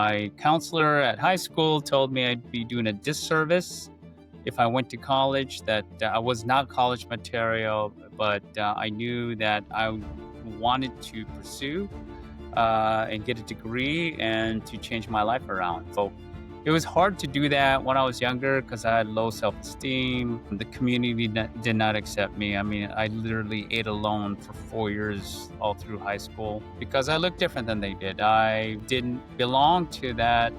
My counselor at high school told me I'd be doing a disservice if I went to college, that I was not college material, but I knew that I wanted to pursue and get a degree and to change my life around. So it was hard to do that when I was younger because I had low self-esteem. The community did not accept me. I mean, I literally ate alone for 4 years all through high school because I looked different than they did. I didn't belong to that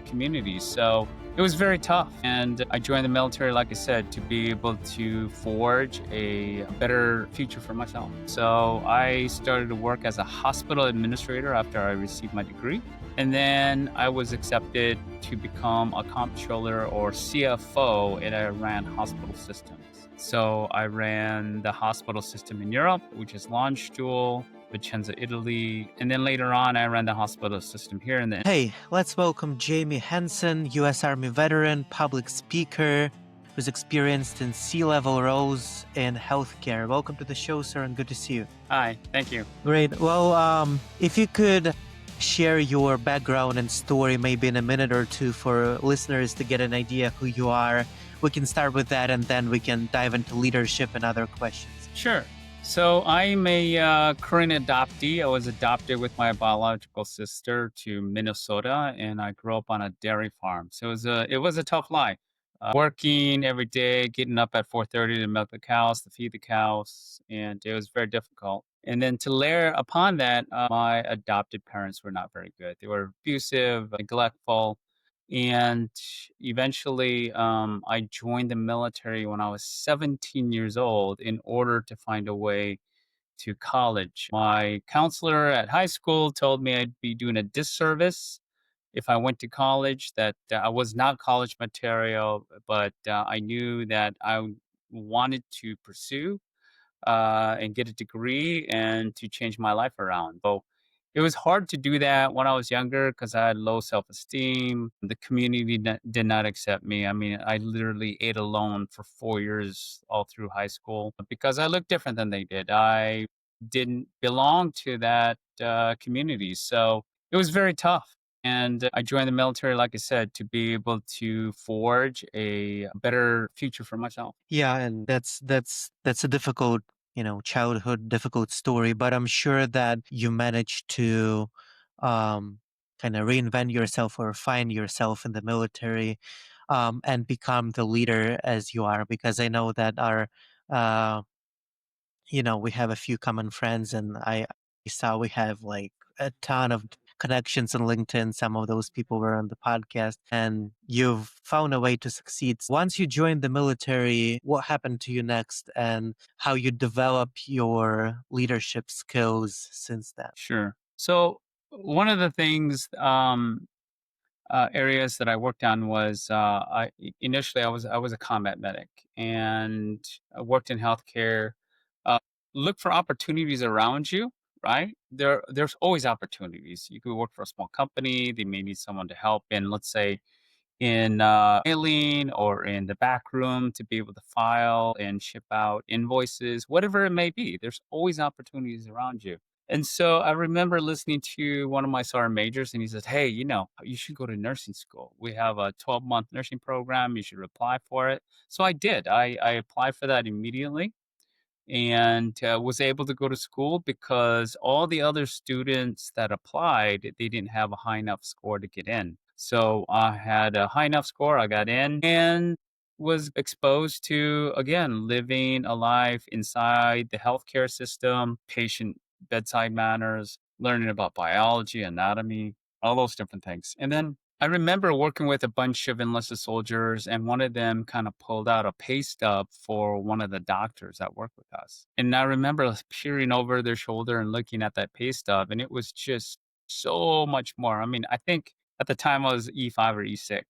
community. So it was very tough. And I joined the military, like I said, to be able to forge a better future for myself. So I started to work as a hospital administrator after I received my degree. And then I was accepted to become a comptroller or CFO, and I ran hospital systems. So I ran the hospital system in Europe, which is Landstuhl, Vicenza, Italy. And then later on, I ran the hospital system here in the... Hey, let's welcome Jayme Hansen, U.S. Army veteran, public speaker, who's experienced in C-level roles in healthcare. Welcome to the show, sir, and good to see you. Hi, thank you. Great. Well, if you could share your background and story maybe in a minute or two for listeners to get an idea who you are, we can start with that and then we can dive into leadership and other questions. Sure. So I'm a Korean adoptee. I was adopted with my biological sister to Minnesota, and I grew up on a dairy farm. So it was a tough life. Working every day, getting up at 4:30 to milk the cows, to feed the cows, and it was very difficult. And then to layer upon that, my adopted parents were not very good. They were abusive, neglectful, and eventually I joined the military when I was 17 years old in order to find a way to college. My counselor at high school told me I'd be doing a disservice if I went to college, that I was not college material, but I knew that I wanted to pursue and get a degree and to change my life around. So it was hard to do that when I was younger because I had low self-esteem. The community did not accept me. I mean, I literally ate alone for 4 years all through high school because I looked different than they did. I didn't belong to that community. So it was very tough. And I joined the military, like I said, to be able to forge a better future for myself. Yeah, and that's a difficult, childhood difficult story, but I'm sure that you managed to kind of reinvent yourself or find yourself in the military and become the leader as you are, because I know that uh, we have a few common friends, and I saw we have like a ton of connections on LinkedIn. Some of those people were on the podcast, and you've found a way to succeed. Once you joined the military, what happened to you next, and how you develop your leadership skills since then? Sure. So one of the things areas that I worked on was initially I was a combat medic and I worked in healthcare. Uh, look for opportunities around you, right? There's always opportunities. You could work for a small company. They may need someone to help in, let's say, in mailing or in the back room to be able to file and ship out invoices, whatever it may be. There's always opportunities around you. And so I remember listening to one of my sergeant majors, and he said, "Hey, you should go to nursing school. We have a 12-month nursing program. You should apply for it." So I did. I applied for that immediately and was able to go to school because all the other students that applied, they didn't have a high enough score to get in. So I had a high enough score, I got in and was exposed to, again, living a life inside the healthcare system, patient bedside manners, learning about biology, anatomy, all those different things. And then I remember working with a bunch of enlisted soldiers, and one of them kind of pulled out a pay stub for one of the doctors that worked with us. And I remember peering over their shoulder and looking at that pay stub, and it was just so much more. I mean, I think at the time I was E5 or E6.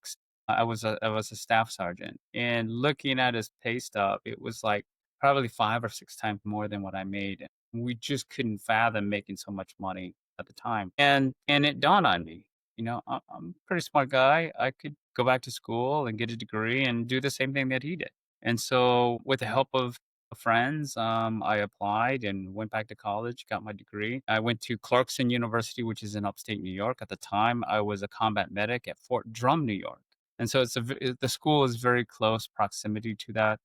I was a staff sergeant, and looking at his pay stub, it was like probably 5 or 6 times more than what I made. We just couldn't fathom making so much money at the time. And it dawned on me, I'm a pretty smart guy. I could go back to school and get a degree and do the same thing that he did. And so with the help of friends, I applied and went back to college, got my degree. I went to Clarkson University, which is in upstate New York. At the time, I was a combat medic at Fort Drum, New York. And so the school is very close proximity to that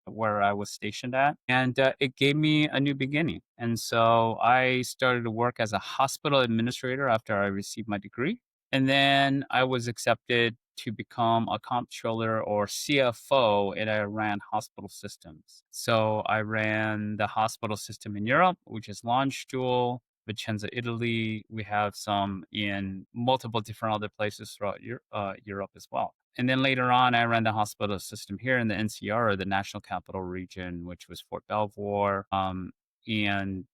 where I was stationed at. And it gave me a new beginning. And so I started to work as a hospital administrator after I received my degree. And then I was accepted to become a comptroller or CFO, and I ran hospital systems. So I ran the hospital system in Europe, which is Landstuhl, Vicenza, Italy. We have some in multiple different other places throughout Europe as well. And then later on, I ran the hospital system here in the NCR, or the National Capital Region, which was Fort Belvoir, and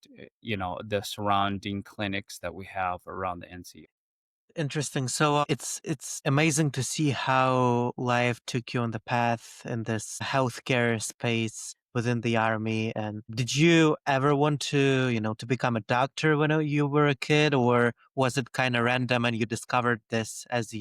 the surrounding clinics that we have around the NCR. Interesting. So it's amazing to see how life took you on the path in this healthcare space within the army. And did you ever want to, to become a doctor when you were a kid, or was it kind of random and you discovered this as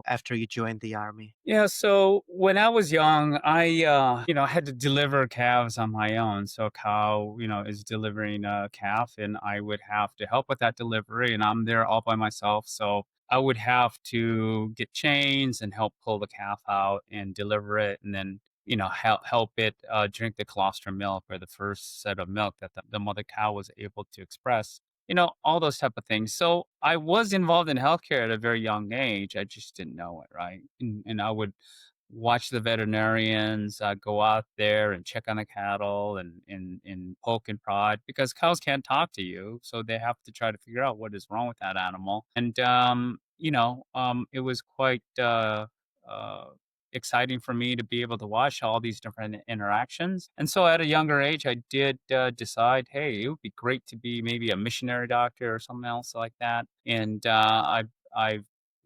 after you joined the army? Yeah, so when I was young, I had to deliver calves on my own. So a cow, is delivering a calf, and I would have to help with that delivery, and I'm there all by myself. So I would have to get chains and help pull the calf out and deliver it, and then help it drink the colostrum milk, or the first set of milk that the mother cow was able to express. All those type of things. So I was involved in healthcare at a very young age. I just didn't know it, right? And I would watch the veterinarians go out there and check on the cattle and poke and prod, because cows can't talk to you, so they have to try to figure out what is wrong with that animal. And it was quite uh, exciting for me to be able to watch all these different interactions. And so at a younger age, I did decide, hey, it would be great to be maybe a missionary doctor or something else like that. And I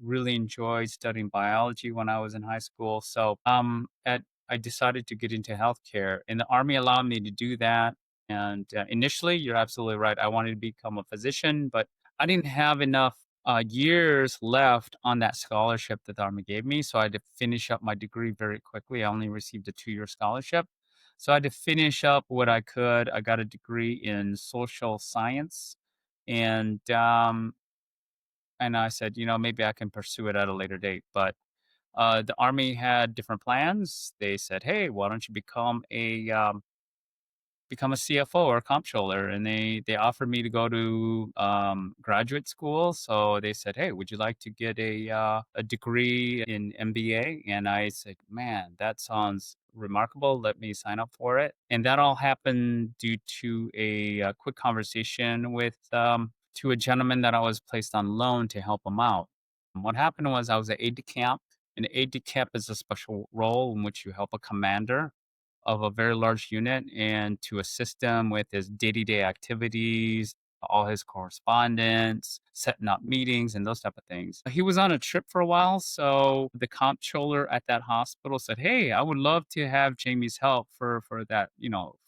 really enjoyed studying biology when I was in high school. So I decided to get into healthcare, and the Army allowed me to do that. And initially, you're absolutely right. I wanted to become a physician, but I didn't have enough years left on that scholarship that the Army gave me. So I had to finish up my degree very quickly. I only received a 2-year scholarship. So I had to finish up what I could. I got a degree in social science. And I said, maybe I can pursue it at a later date. But the Army had different plans. They said, hey, why don't you become a CFO or a comptroller, and they offered me to go to graduate school. So they said, "Hey, would you like to get a degree in MBA?" And I said, "Man, that sounds remarkable. Let me sign up for it." And that all happened due to a quick conversation with to a gentleman that I was placed on loan to help him out. And what happened was I was an aide de camp. An aide de camp is a special role in which you help a commander of a very large unit and to assist him with his day-to-day activities, all his correspondence, setting up meetings and those type of things. He was on a trip for a while, so the comptroller at that hospital said, "Hey, I would love to have Jamie's help for that,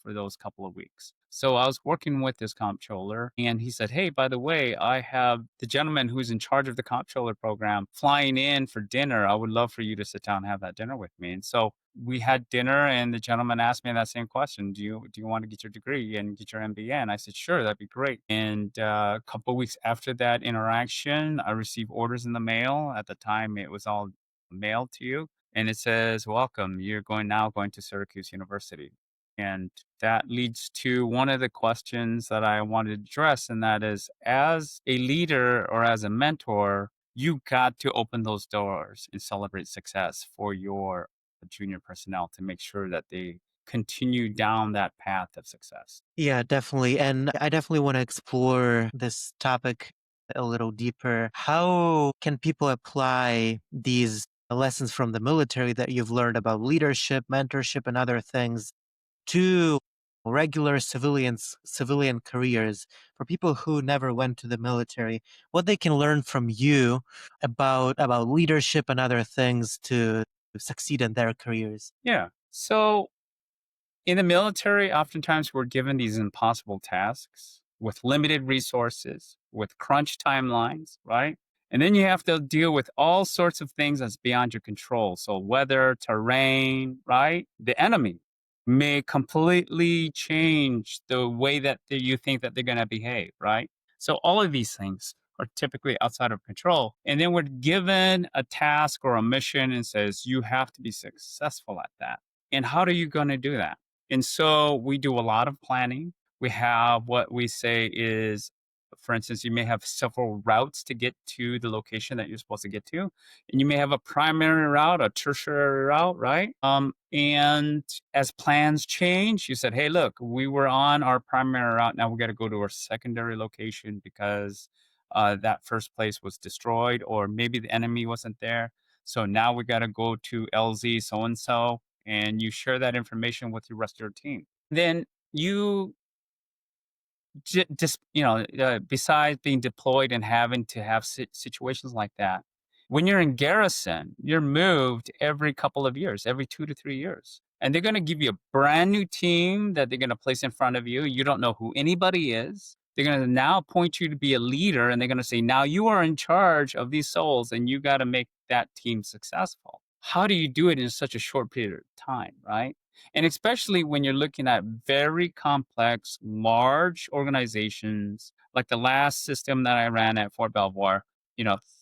for those couple of weeks." So I was working with this comptroller, and he said, "Hey, by the way, I have the gentleman who's in charge of the comptroller program flying in for dinner. I would love for you to sit down and have that dinner with me." And so we had dinner, and the gentleman asked me that same question: Do you want to get your degree and get your MBA? And I said, "Sure, that'd be great." And a couple of weeks after that interaction, I received orders in the mail. At the time, it was all mailed to you, and it says, "Welcome. You're going to Syracuse University." And that leads to one of the questions that I wanted to address, and that is, as a leader or as a mentor, you got to open those doors and celebrate success for your junior personnel to make sure that they continue down that path of success. Yeah, definitely. And I definitely want to explore this topic a little deeper. How can people apply these lessons from the military that you've learned about leadership, mentorship, and other things to civilian careers for people who never went to the military? What they can learn from you about leadership and other things to succeed in their careers? Yeah. So in the military, oftentimes we're given these impossible tasks with limited resources, with crunch timelines, right? And then you have to deal with all sorts of things that's beyond your control. So weather, terrain, right? The enemy. may completely change the way that you think that they're going to behave, right? So all of these things are typically outside of control. And then we're given a task or a mission and says, you have to be successful at that. And how are you going to do that? And so we do a lot of planning. We have what we say is, for instance, you may have several routes to get to the location that you're supposed to get to. And you may have a primary route, a tertiary route, right? And as plans change, you said, hey, look, we were on our primary route. Now we got to go to our secondary location because that first place was destroyed, or maybe the enemy wasn't there. So now we got to go to LZ so and so, and you share that information with the rest of your team. Then you just besides being deployed and having to have situations like that, when you're in garrison, you're moved every couple of years, every 2 to 3 years, and they're going to give you a brand new team that they're going to place in front of you. You don't know who anybody is. They're going to now appoint you to be a leader, and they're going to say, now you are in charge of these souls, and you got to make that team successful. How do you do it in such a short period of time, right? And especially when you're looking at very complex, large organizations, like the last system that I ran at Fort Belvoir,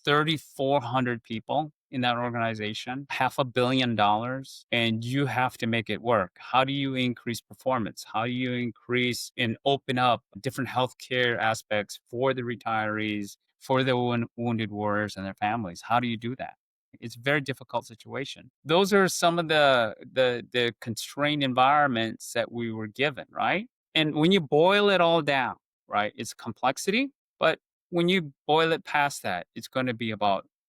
3,400 people in that organization, $500 million, and you have to make it work. How do you increase performance? How do you increase and open up different healthcare aspects for the retirees, for the wounded warriors and their families? How do you do that? It's a very difficult situation. Those are some of the constrained environments that we were given, right? And when you boil it all down, right, it's complexity, but when you boil it past that, it's going to be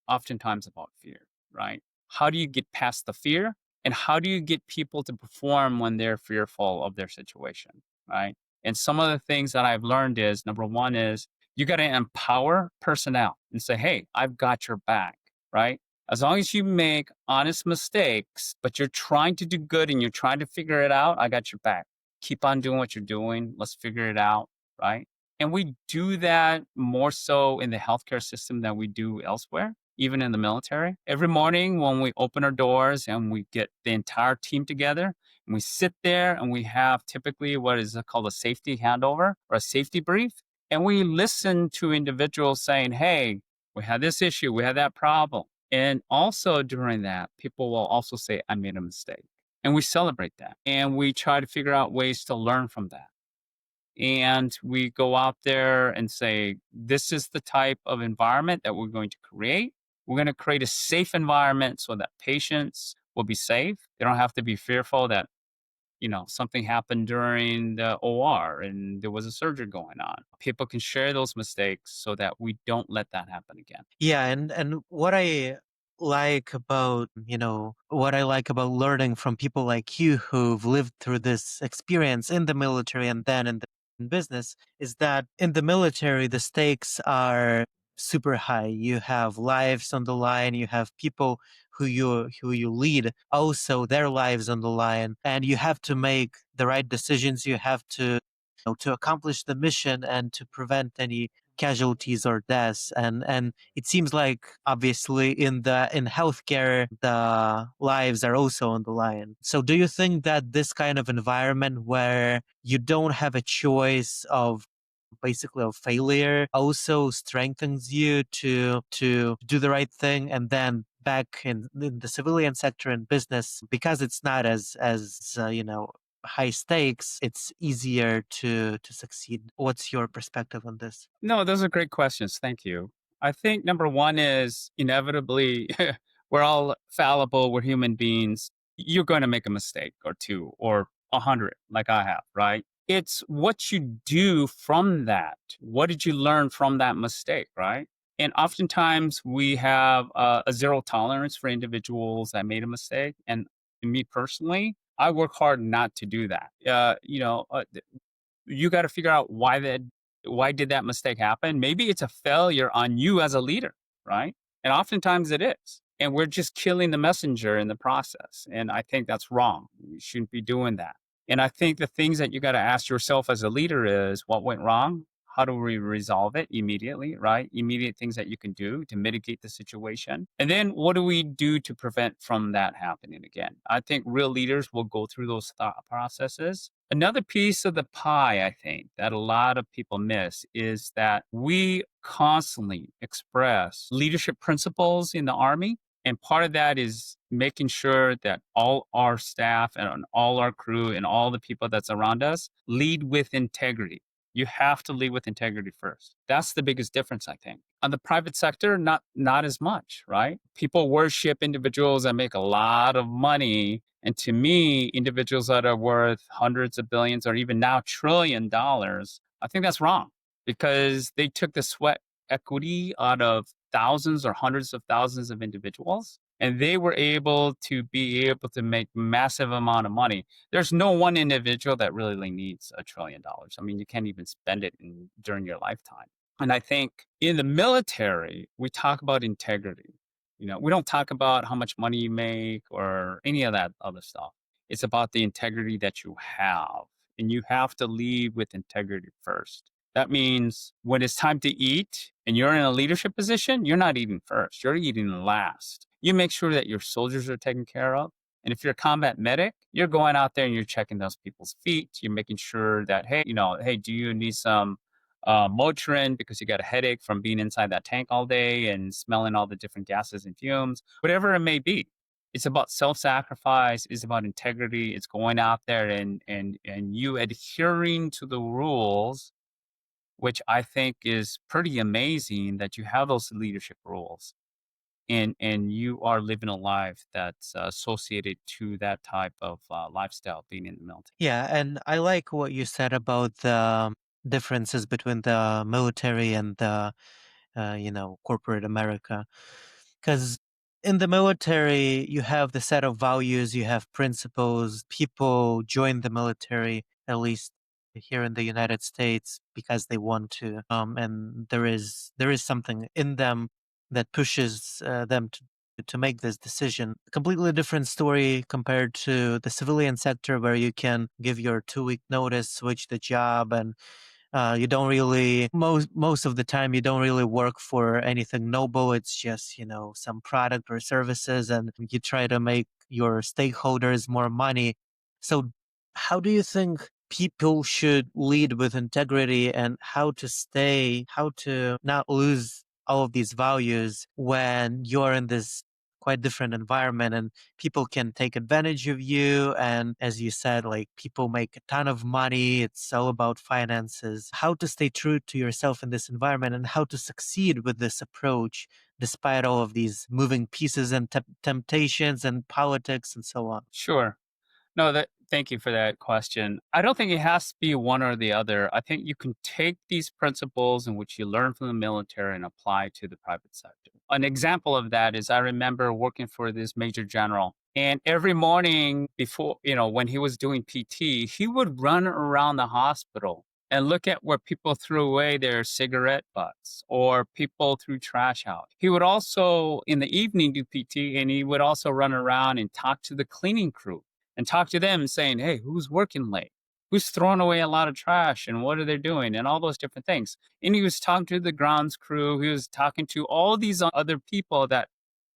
oftentimes about fear, right? How do you get past the fear? And how do you get people to perform when they're fearful of their situation, right? And some of the things that I've learned is number one is you got to empower personnel and say, hey, I've got your back, right? As long as you make honest mistakes, but you're trying to do good and you're trying to figure it out, I got your back. Keep on doing what you're doing. Let's figure it out, right? And we do that more so in the healthcare system than we do elsewhere, even in the military. Every morning when we open our doors and we get the entire team together and we sit there and we have typically what is called a safety handover or a safety brief. And we listen to individuals saying, hey, we had this issue, we had that problem. And also during that, people will also say, I made a mistake. And we celebrate that. And we try to figure out ways to learn from that. And we go out there and say, this is the type of environment that we're going to create. We're going to create a safe environment so that patients will be safe. They don't have to be fearful that, something happened during the OR and there was a surgery going on. People can share those mistakes so that we don't let that happen again. Yeah, and what I like about learning from people like you who've lived through this experience in the military and then in business is that in the military the stakes are super high. You have lives on the line, you have people who you lead, also their lives on the line, and you have to make the right decisions. You have to accomplish the mission and to prevent any casualties or deaths. And it seems like obviously in healthcare the lives are also on the line. So do you think that this kind of environment where you don't have a choice of basically of failure also strengthens you to do the right thing, and then back in the civilian sector and business, because it's not as high stakes, it's easier to succeed? What's your perspective on this? No, those are great questions. Thank you. I think number one is inevitably, we're all fallible, we're human beings. You're going to make a mistake or two or 100, like I have, right? It's what you do from that. What did you learn from that mistake, right? And oftentimes we have a zero tolerance for individuals that made a mistake. And me personally, I work hard not to do that. You got to figure out why did that mistake happen. Maybe it's a failure on you as a leader, right? And oftentimes it is, and we're just killing the messenger in the process, and I think that's wrong. You shouldn't be doing that. And I think the things that you got to ask yourself as a leader is, what went wrong? how do we resolve it immediately, right? Immediate things that you can do to mitigate the situation. And then what do we do to prevent from that happening again? I think real leaders will go through those thought processes. Another piece of the pie, I think, that a lot of people miss is that we constantly express leadership principles in the Army. And part of that is making sure that all our staff and all our crew and all the people that's around us lead with integrity. You have to lead with integrity first. That's the biggest difference, I think. On the private sector, not as much, right? People worship individuals that make a lot of money. And to me, individuals that are worth hundreds of billions or even now $1 trillion, I think that's wrong because they took the sweat equity out of thousands or hundreds of thousands of individuals and they were able to be able to make massive amount of money. There's no one individual that really needs $1 trillion. I mean, you can't even spend it during your lifetime. And I think in the military, we talk about integrity. We don't talk about how much money you make or any of that other stuff. It's about the integrity that you have. And you have to lead with integrity first. That means when it's time to eat and you're in a leadership position, you're not eating first, you're eating last. You make sure that your soldiers are taken care of. And if you're a combat medic, you're going out there and you're checking those people's feet. You're making sure that, hey, do you need some Motrin because you got a headache from being inside that tank all day and smelling all the different gases and fumes, whatever it may be. It's about self-sacrifice. It's about integrity. It's going out there and you adhering to the rules, which I think is pretty amazing that you have those leadership rules and you are living a life that's associated to that type of lifestyle being in the military. Yeah, and I like what you said about the differences between the military and the corporate America. Because in the military, you have the set of values, you have principles. People join the military, at least here in the United States, because they want to. And there is something in them that pushes them to make this decision. Completely different story compared to the civilian sector, where you can give your 2-week notice, switch the job, and you don't really most of the time you don't really work for anything noble. It's just some product or services, and you try to make your stakeholders more money. So, how do you think people should lead with integrity, and how to not lose all of these values when you're in this quite different environment and people can take advantage of you? And as you said, like, people make a ton of money, it's all about finances. How to stay true to yourself in this environment, and how to succeed with this approach despite all of these moving pieces and temptations and politics and so on? Sure. No, thank you for that question. I don't think it has to be one or the other. I think you can take these principles in which you learn from the military and apply to the private sector. An example of that is I remember working for this major general, and every morning before, when he was doing PT, he would run around the hospital and look at where people threw away their cigarette butts or people threw trash out. He would also, in the evening, do PT, and he would also run around and talk to the cleaning crew and talk to them saying, hey, who's working late? Who's throwing away a lot of trash and what are they doing? And all those different things. And he was talking to the grounds crew. He was talking to all these other people that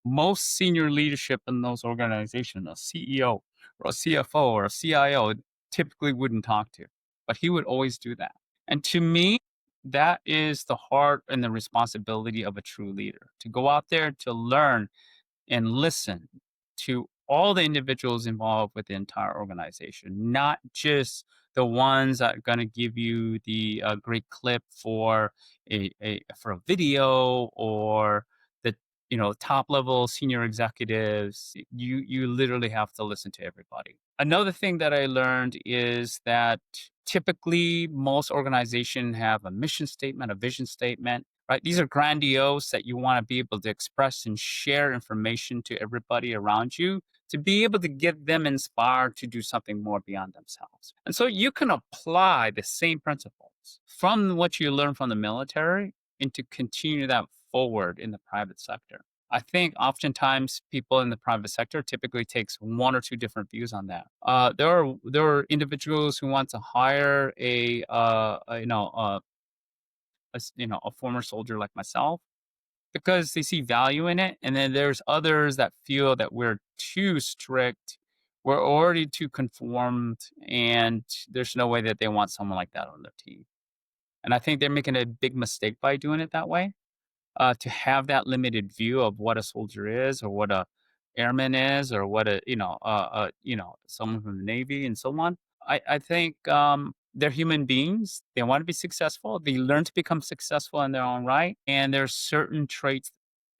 most senior leadership in those organizations, a CEO or a CFO or a CIO, typically wouldn't talk to. But he would always do that. And to me, that is the heart and the responsibility of a true leader to go out there to learn and listen to all the individuals involved with the entire organization, not just the ones that are going to give you the great clip for a video or the top level senior executives. You literally have to listen to everybody. Another thing that I learned is that typically most organizations have a mission statement, a vision statement, right? These are grandiose that you want to be able to express and share information to everybody around you to be able to get them inspired to do something more beyond themselves. And so you can apply the same principles from what you learn from the military and to continue that forward in the private sector. I think oftentimes people in the private sector typically takes one or two different views on that. There are individuals who want to hire a former soldier like myself because they see value in it. And then there's others that feel that we're too strict, we're already too conformed, and there's no way that they want someone like that on their team. And I think they're making a big mistake by doing it that way. To have that limited view of what a soldier is, or what a airman is, or what a someone from the Navy and so on. I think they're human beings. They want to be successful. They learn to become successful in their own right, and there's certain traits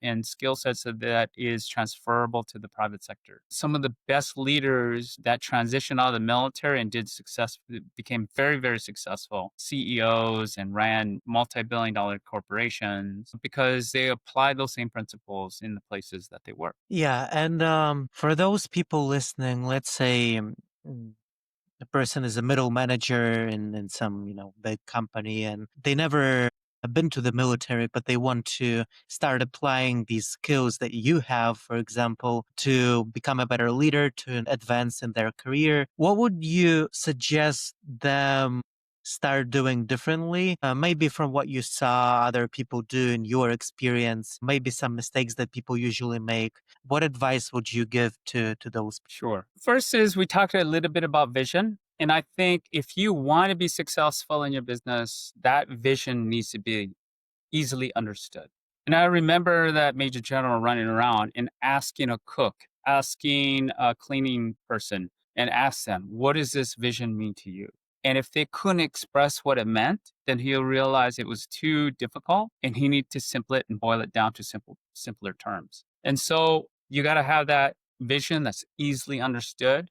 and skill sets that is transferable to the private sector. Some of the best leaders that transitioned out of the military and did success became very, very successful CEOs and ran multi-billion dollar corporations because they applied those same principles in the places that they work. Yeah, and for those people listening, let's say the person is a middle manager in some big company, and they never have been to the military, but they want to start applying these skills that you have, for example, to become a better leader, to advance in their career. What would you suggest them start doing differently? Maybe from what you saw other people do in your experience, maybe some mistakes that people usually make. What advice would you give to those? Sure. First is we talked a little bit about vision. And I think if you want to be successful in your business, that vision needs to be easily understood. And I remember that Major General running around and asking a cook, asking a cleaning person, and ask them, what does this vision mean to you? And if they couldn't express what it meant, then he'll realize it was too difficult and he need to simple it and boil it down to simpler terms. And so you got to have that vision that's easily understood,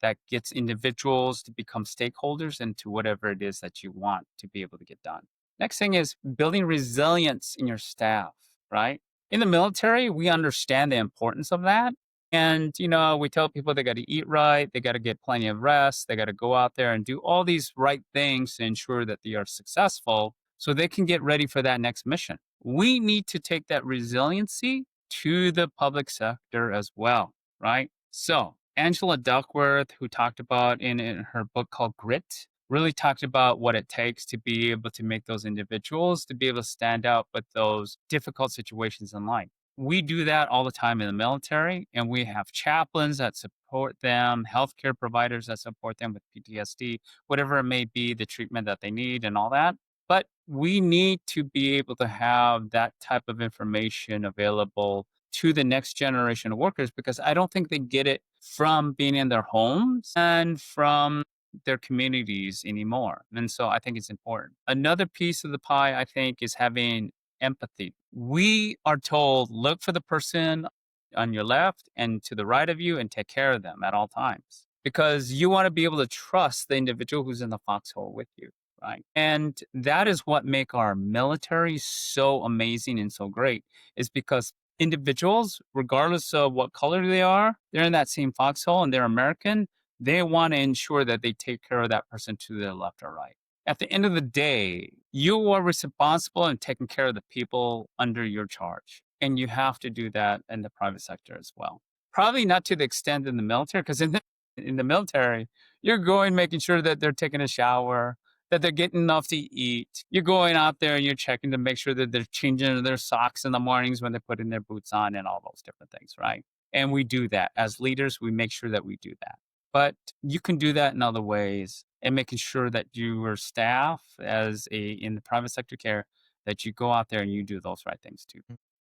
that gets individuals to become stakeholders into whatever it is that you want to be able to get done. Next thing is building resilience in your staff, right? In the military, we understand the importance of that. And, we tell people they got to eat right, they got to get plenty of rest, they got to go out there and do all these right things to ensure that they are successful so they can get ready for that next mission. We need to take that resiliency to the public sector as well, right? So, Angela Duckworth, who talked about in her book called Grit, really talked about what it takes to be able to make those individuals to be able to stand out with those difficult situations in life. We do that all the time in the military, and we have chaplains that support them, healthcare providers that support them with PTSD, whatever it may be, the treatment that they need, and all that. But we need to be able to have that type of information available to the next generation of workers because I don't think they get it from being in their homes and from their communities anymore. And so I think it's important. Another piece of the pie, I think, is having empathy. We are told look for the person on your left and to the right of you and take care of them at all times because you want to be able to trust the individual who's in the foxhole with you. Right. And that is what make our military so amazing and so great is because individuals, regardless of what color they are, they're in that same foxhole and they're American. They want to ensure that they take care of that person to their left or right. At the end of the day, you are responsible and taking care of the people under your charge. And you have to do that in the private sector as well. Probably not to the extent in the military, because in the military, you're going making sure that they're taking a shower, that they're getting enough to eat. You're going out there and you're checking to make sure that they're changing their socks in the mornings when they're putting their boots on and all those different things, right? And we do that. As leaders, we make sure that we do that. But you can do that in other ways and making sure that your staff in the private sector care, that you go out there and you do those right things too.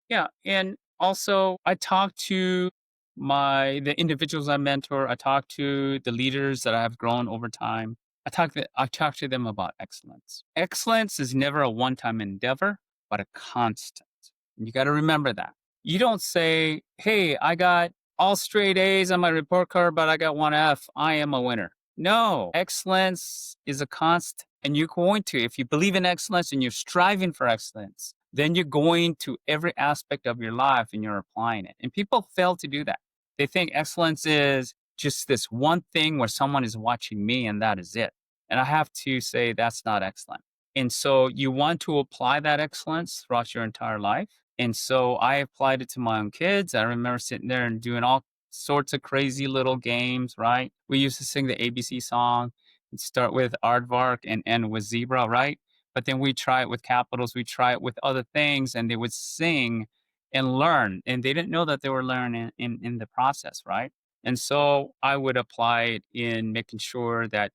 Yeah. And also I talk to the individuals I mentor, I talk to the leaders that I have grown over time. I talk to them about excellence. Excellence is never a one-time endeavor, but a constant. You got to remember that. You don't say, "Hey, I got all straight A's on my report card, but I got one F. I am a winner." No, excellence is a constant. And you're going to, if you believe in excellence and you're striving for excellence, then you're going to every aspect of your life and you're applying it. And people fail to do that. They think excellence is just this one thing where someone is watching me and that is it. And I have to say that's not excellent. And so you want to apply that excellence throughout your entire life. And so I applied it to my own kids. I remember sitting there and doing all sorts of crazy little games, right? We used to sing the ABC song and start with aardvark and end with zebra, right? But then we try it with capitals, we try it with other things, and they would sing and learn, and they didn't know that they were learning in the process, right? And so I would apply it in making sure that,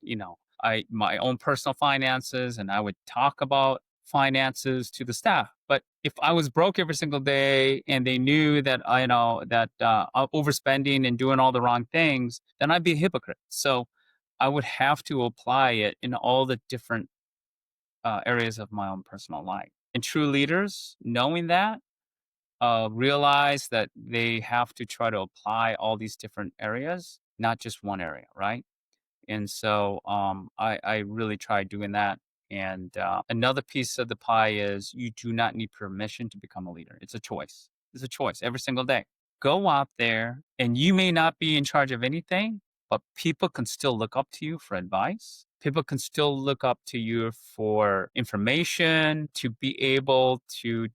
I my own personal finances, and I would talk about finances to the staff. But if I was broke every single day and they knew that I'm overspending and doing all the wrong things, then I'd be a hypocrite. So I would have to apply it in all the different areas of my own personal life. And true leaders, knowing that, realize that they have to try to apply all these different areas, not just one area, right? And so I really try doing that. And another piece of the pie is you do not need permission to become a leader. It's a choice. It's a choice every single day. Go out there, and you may not be in charge of anything, but people can still look up to you for advice. People can still look up to you for information, to be able to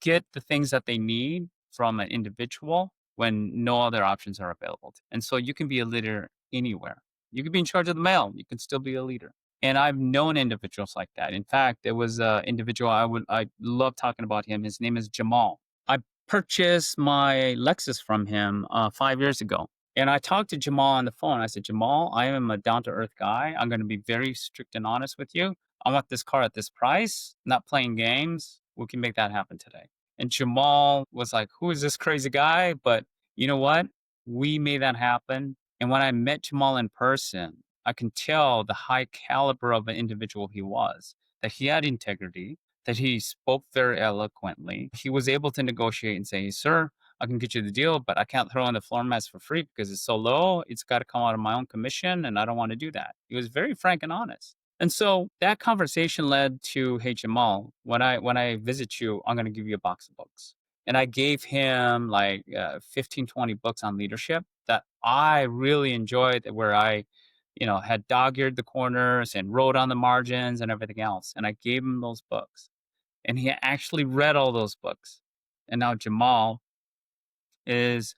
get the things that they need from an individual when no other options are available. And so you can be a leader anywhere. You could be in charge of the mail. You can still be a leader. And I've known individuals like that. In fact, there was an individual I love talking about him. His name is Jamal. I purchased my Lexus from him 5 years ago. And I talked to Jamal on the phone. I said, Jamal, I am a down to earth guy. I'm going to be very strict and honest with you. I want this car at this price, not playing games. We can make that happen today. And Jamal was like, who is this crazy guy? But you know what? We made that happen. And when I met Jamal in person, I can tell the high caliber of an individual he was, that he had integrity, that he spoke very eloquently. He was able to negotiate and say, sir, I can get you the deal, but I can't throw on the floor mats for free because it's so low. It's got to come out of my own commission, and I don't want to do that. He was very frank and honest. And so that conversation led to, hey Jamal, when I visit you, I'm going to give you a box of books. And I gave him like 15, 20 books on leadership that I really enjoyed, where I, had dog-eared the corners and wrote on the margins and everything else. And I gave him those books. And he actually read all those books. And now Jamal is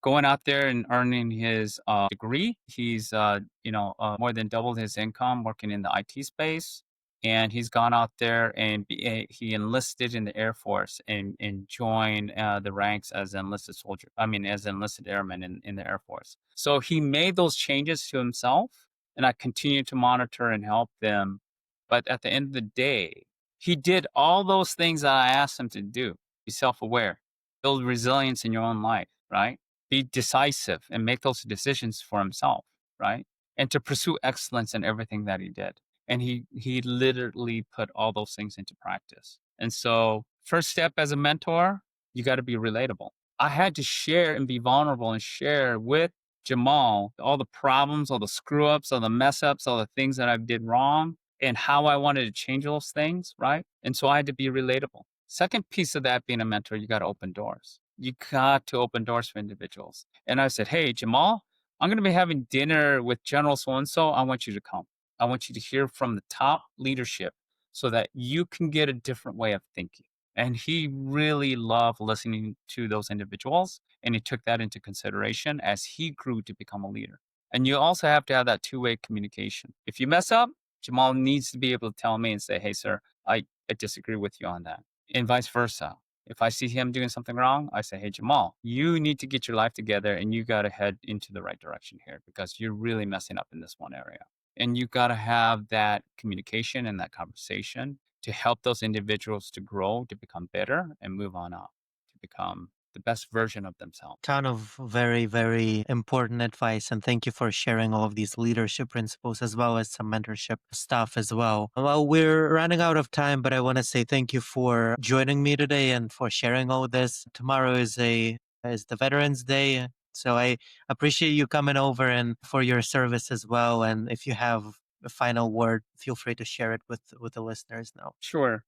going out there and earning his degree. He's, more than doubled his income working in the IT space. And he's gone out there and he enlisted in the Air Force and joined the ranks as an enlisted soldier. I mean, as an enlisted airman in the Air Force. So he made those changes to himself, and I continue to monitor and help them. But at the end of the day, he did all those things that I asked him to do. Be self aware, build resilience in your own life, right? Be decisive and make those decisions for himself, right? And to pursue excellence in everything that he did. And he literally put all those things into practice. And so, first step as a mentor, you got to be relatable. I had to share and be vulnerable and share with Jamal all the problems, all the screw ups, all the mess ups, all the things that I did wrong, and how I wanted to change those things, right? And so I had to be relatable. Second piece of that being a mentor, you got to open doors. You got to open doors for individuals. And I said, hey, Jamal, I'm going to be having dinner with General so and so. I want you to come. I want you to hear from the top leadership so that you can get a different way of thinking. And he really loved listening to those individuals. And he took that into consideration as he grew to become a leader. And you also have to have that two-way communication. If you mess up, Jamal needs to be able to tell me and say, hey, sir, I disagree with you on that. And vice versa. If I see him doing something wrong, I say, hey, Jamal, you need to get your life together and you got to head into the right direction here because you're really messing up in this one area. And you got to have that communication and that conversation to help those individuals to grow, to become better and move on up, to become the best version of themselves. Ton of very, very important advice. And thank you for sharing all of these leadership principles as well as some mentorship stuff as well. Well, we're running out of time, but I want to say thank you for joining me today and for sharing all this. Tomorrow is the Veterans Day. So I appreciate you coming over and for your service as well. And if you have a final word, feel free to share it with the listeners now. Sure.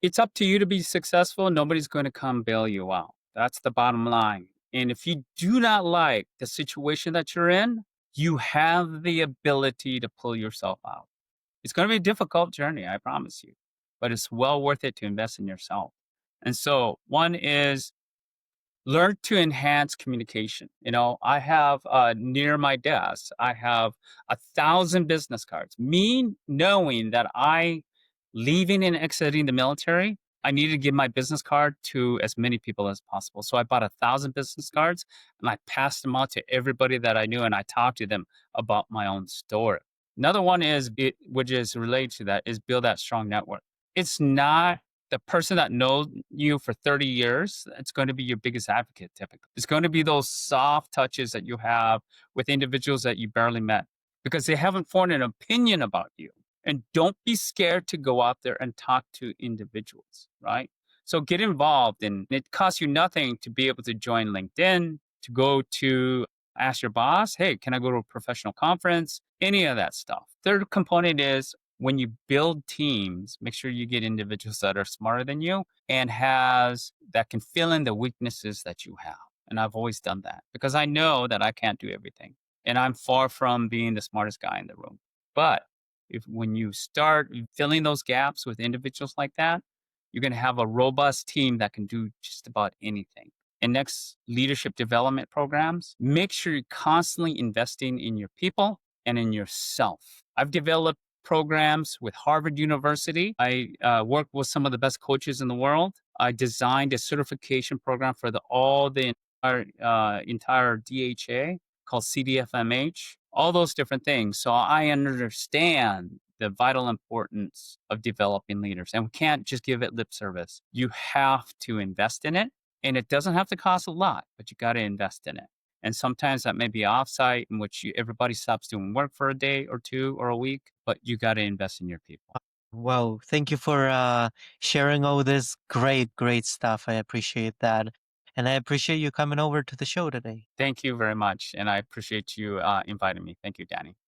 It's up to you to be successful. Nobody's going to come bail you out. That's the bottom line. And if you do not like the situation that you're in, you have the ability to pull yourself out. It's going to be a difficult journey, I promise you, but it's well worth it to invest in yourself. And so, one is learn to enhance communication. I have near my desk, I have 1,000 business cards. Me knowing that I leaving and exiting the military, I needed to give my business card to as many people as possible. So I bought 1,000 business cards and I passed them out to everybody that I knew and I talked to them about my own story. Another one is which is related to that is build that strong network. It's not the person that knows you for 30 years, it's going to be your biggest advocate typically. It's going to be those soft touches that you have with individuals that you barely met because they haven't formed an opinion about you. And don't be scared to go out there and talk to individuals, right? So get involved, and it costs you nothing to be able to join LinkedIn, to go to ask your boss, hey, can I go to a professional conference? Any of that stuff. Third component is when you build teams, make sure you get individuals that are smarter than you and has that can fill in the weaknesses that you have. And I've always done that because I know that I can't do everything. And I'm far from being the smartest guy in the room. But if when you start filling those gaps with individuals like that, you're going to have a robust team that can do just about anything. And next, leadership development programs. Make sure you're constantly investing in your people and in yourself. I've developed programs with Harvard University. I work with some of the best coaches in the world. I designed a certification program for all the entire DHA called CDFMH, all those different things. So I understand the vital importance of developing leaders. And we can't just give it lip service. You have to invest in it. And it doesn't have to cost a lot, but you got to invest in it. And sometimes that may be offsite in which everybody stops doing work for a day or two or a week, but you got to invest in your people. Well, thank you for sharing all this great stuff. I appreciate that. And I appreciate you coming over to the show today. Thank you very much. And I appreciate you inviting me. Thank you, Danny.